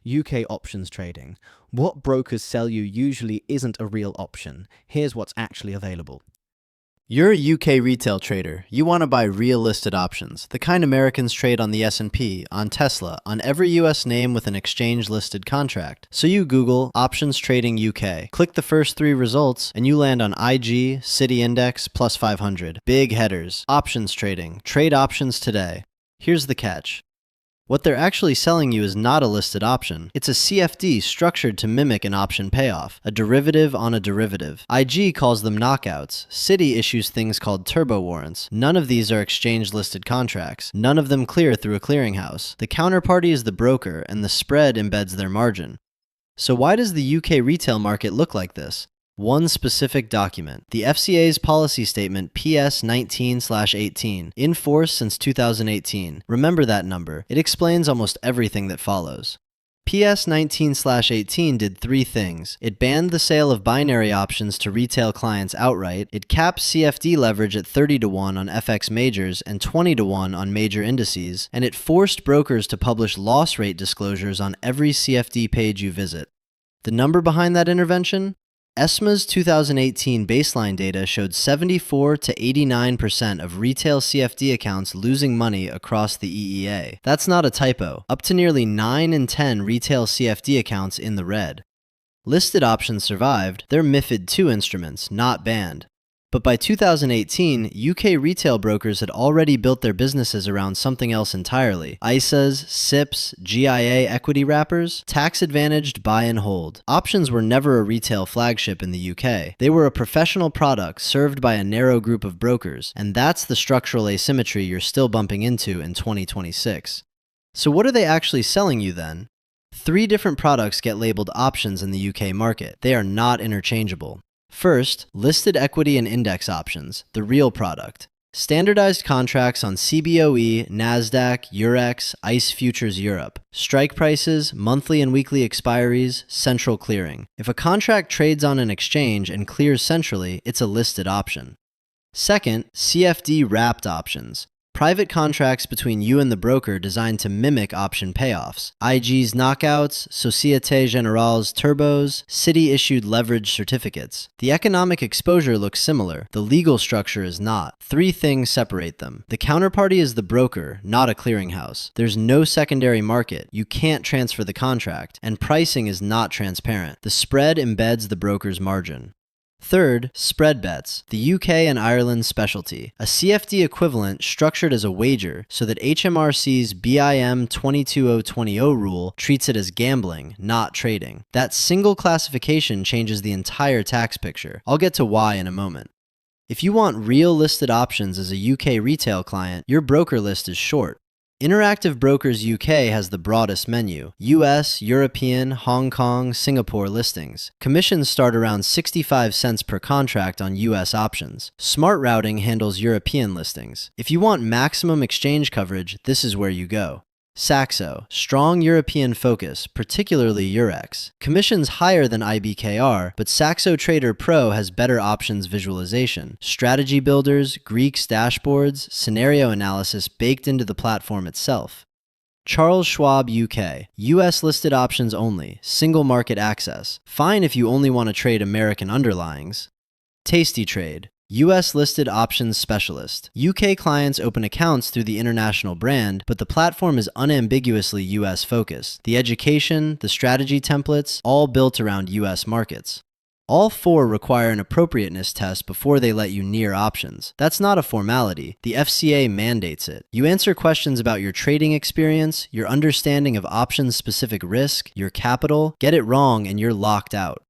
UK options trading. What brokers sell you usually isn't a real option. Here's what's actually available. You're a UK retail trader. You want to buy real listed options, the kind Americans trade on the S&P, on Tesla, on every US name with an exchange-listed contract. So you Google Options Trading UK, click the first 3 results, and you land on IG, Citi Index, plus 500. Big headers. Options trading. Trade options today. Here's the catch. What they're actually selling you is not a listed option. It's a CFD structured to mimic an option payoff, a derivative on a derivative. IG calls them knockouts. Citi issues things called turbo warrants. None of these are exchange-listed contracts. None of them clear through a clearinghouse. The counterparty is the broker, and the spread embeds their margin. So why does the UK retail market look like this? One specific document, the FCA's policy statement PS 19/18, in force since 2018. Remember that number. It explains almost everything that follows. PS 19/18 did 3 things. It banned the sale of binary options to retail clients outright. It capped CFD leverage at 30-to-1 on FX majors and 20-to-1 on major indices. And it forced brokers to publish loss rate disclosures on every CFD page you visit. The number behind that intervention? ESMA's 2018 baseline data showed 74 to 89% of retail CFD accounts losing money across the EEA. That's not a typo. Up to nearly 9 in 10 retail CFD accounts in the red. Listed options survived. They're MiFID II instruments, not banned. But by 2018, UK retail brokers had already built their businesses around something else entirely. ISAs, SIPs, GIA equity wrappers, tax-advantaged buy and hold. Options were never a retail flagship in the UK. They were a professional product served by a narrow group of brokers, and that's the structural asymmetry you're still bumping into in 2026. So what are they actually selling you then? 3 different products get labeled options in the UK market. They are not interchangeable. First, listed equity and index options, the real product. Standardized contracts on CBOE, NASDAQ, Eurex, ICE Futures Europe. Strike prices, monthly and weekly expiries, central clearing. If a contract trades on an exchange and clears centrally, it's a listed option. Second, CFD-wrapped options. Private contracts between you and the broker designed to mimic option payoffs. IG's knockouts, Societe Generale's turbos, Citi-issued leverage certificates. The economic exposure looks similar. The legal structure is not. 3 things separate them. The counterparty is the broker, not a clearinghouse. There's no secondary market. You can't transfer the contract. And pricing is not transparent. The spread embeds the broker's margin. Third, spread bets, the UK and Ireland specialty, a CFD equivalent structured as a wager so that HMRC's BIM 22.020 rule treats it as gambling, not trading. That single classification changes the entire tax picture. I'll get to why in a moment. If you want real listed options as a UK retail client, your broker list is short. Interactive Brokers UK has the broadest menu. US, European, Hong Kong, Singapore listings. Commissions start around 65 cents per contract on US options. Smart Routing handles European listings. If you want maximum exchange coverage, this is where you go. Saxo, strong European focus, particularly Eurex. Commissions higher than IBKR, but Saxo Trader Pro has better options visualization, strategy builders, Greeks dashboards, scenario analysis baked into the platform itself. Charles Schwab UK, US listed options only, single market access. Fine if you only want to trade American underlyings. Tasty Trade, US listed options specialist. UK clients open accounts through the international brand, but the platform is unambiguously US focused. The education, the strategy templates, all built around US markets. All 4 require an appropriateness test before they let you near options. That's not a formality. The FCA mandates it. You answer questions about your trading experience, your understanding of options-specific risk, your capital. Get it wrong and you're locked out.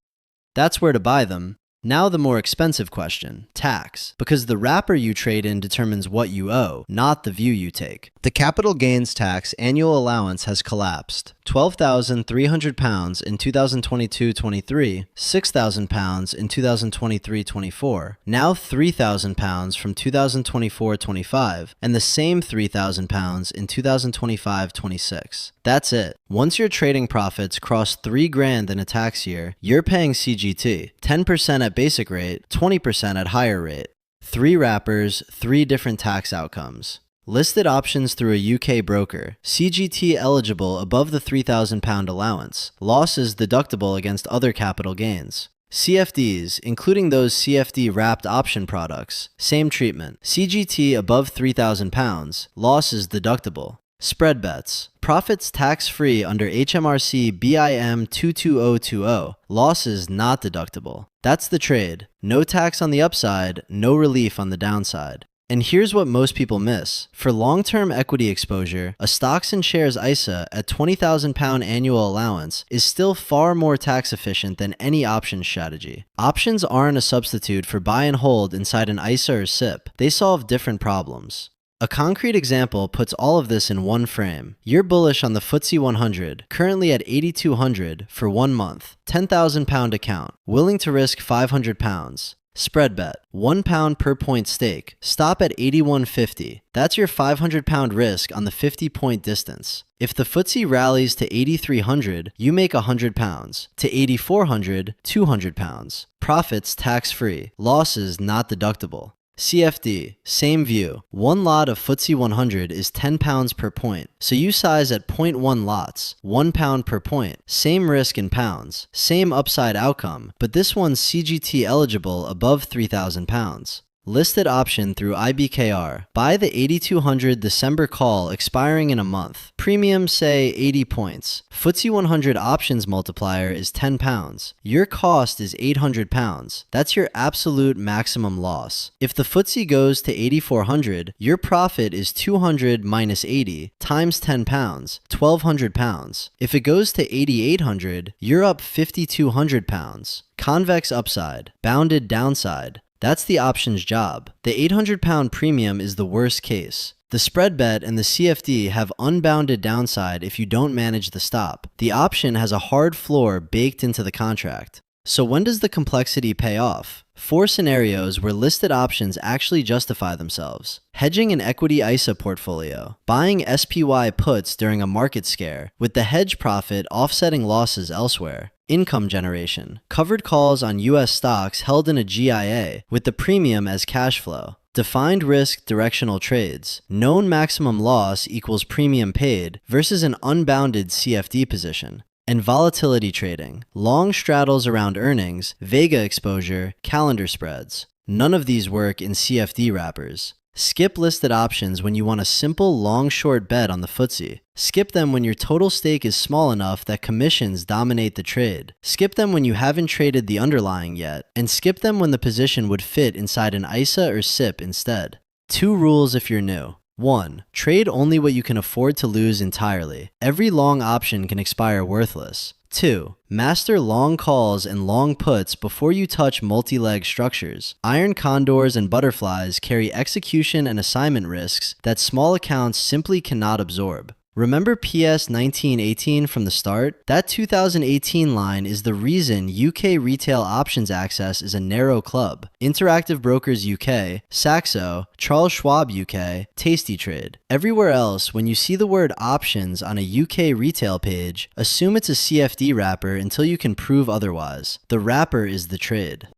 That's where to buy them. Now the more expensive question, tax, because the wrapper you trade in determines what you owe, not the view you take. The capital gains tax annual allowance has collapsed. £12,300 in 2022-23, £6,000 in 2023-24, now £3,000 from 2024-25, and the same £3,000 in 2025-26. That's it. Once your trading profits cross $3,000 in a tax year, you're paying CGT, 10% at basic rate, 20% at higher rate. 3 wrappers, 3 different tax outcomes. Listed options through a UK broker. CGT eligible above the £3,000 allowance. Losses deductible against other capital gains. CFDs, including those CFD-wrapped option products. Same treatment. CGT above £3,000. Losses deductible. Spread bets. Profits tax-free under HMRC BIM 22020. Losses not deductible. That's the trade. No tax on the upside, no relief on the downside. And here's what most people miss. For long-term equity exposure, a stocks and shares ISA at £20,000 annual allowance is still far more tax efficient than any options strategy. Options aren't a substitute for buy and hold inside an ISA or SIP. They solve different problems. A concrete example puts all of this in one frame. You're bullish on the FTSE 100, currently at 8,200 for 1 month, £10,000 account, willing to risk £500. Spread bet, £1 per point stake, stop at 81.50. That's your £500 risk on the 50-point distance. If the FTSE rallies to 8,300, you make £100. To 8,400, £200. Profits tax-free, losses not deductible. CFD, same view. One lot of FTSE 100 is £10 per point, so you size at 0.1 lots, £1 per point. Same risk in pounds, same upside outcome, but this one's CGT eligible above £3,000. Listed option through IBKR. Buy the 8,200 December call expiring in a month. Premium say 80 points. FTSE 100 options multiplier is £10. Your cost is £800. That's your absolute maximum loss. If the FTSE goes to 8,400, your profit is 200 minus 80 times £10, £1,200. If it goes to 8,800, you're up £5,200. Convex upside, bounded downside. That's the option's job. The £800 premium is the worst case. The spread bet and the CFD have unbounded downside if you don't manage the stop. The option has a hard floor baked into the contract. So when does the complexity pay off? 4 scenarios where listed options actually justify themselves. Hedging an equity ISA portfolio. Buying SPY puts during a market scare, with the hedge profit offsetting losses elsewhere. Income generation. Covered calls on US stocks held in a GIA, with the premium as cash flow. Defined risk directional trades. Known maximum loss equals premium paid versus an unbounded CFD position. And volatility trading. Long straddles around earnings, Vega exposure, calendar spreads. None of these work in CFD wrappers. Skip listed options when you want a simple long-short bet on the FTSE. Skip them when your total stake is small enough that commissions dominate the trade. Skip them when you haven't traded the underlying yet. And skip them when the position would fit inside an ISA or SIP instead. 2 rules if you're new. 1. Trade only what you can afford to lose entirely. Every long option can expire worthless. 2. Master long calls and long puts before you touch multi-leg structures. Iron condors and butterflies carry execution and assignment risks that small accounts simply cannot absorb. Remember PS 1918 from the start? That 2018 line is the reason UK retail options access is a narrow club. Interactive Brokers UK, Saxo, Charles Schwab UK, Tasty Trade. Everywhere else, when you see the word options on a UK retail page, assume it's a CFD wrapper until you can prove otherwise. The wrapper is the trade.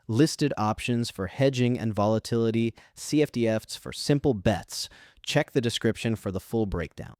Listed options for hedging and volatility, CFDFs for simple bets. Check the description for the full breakdown.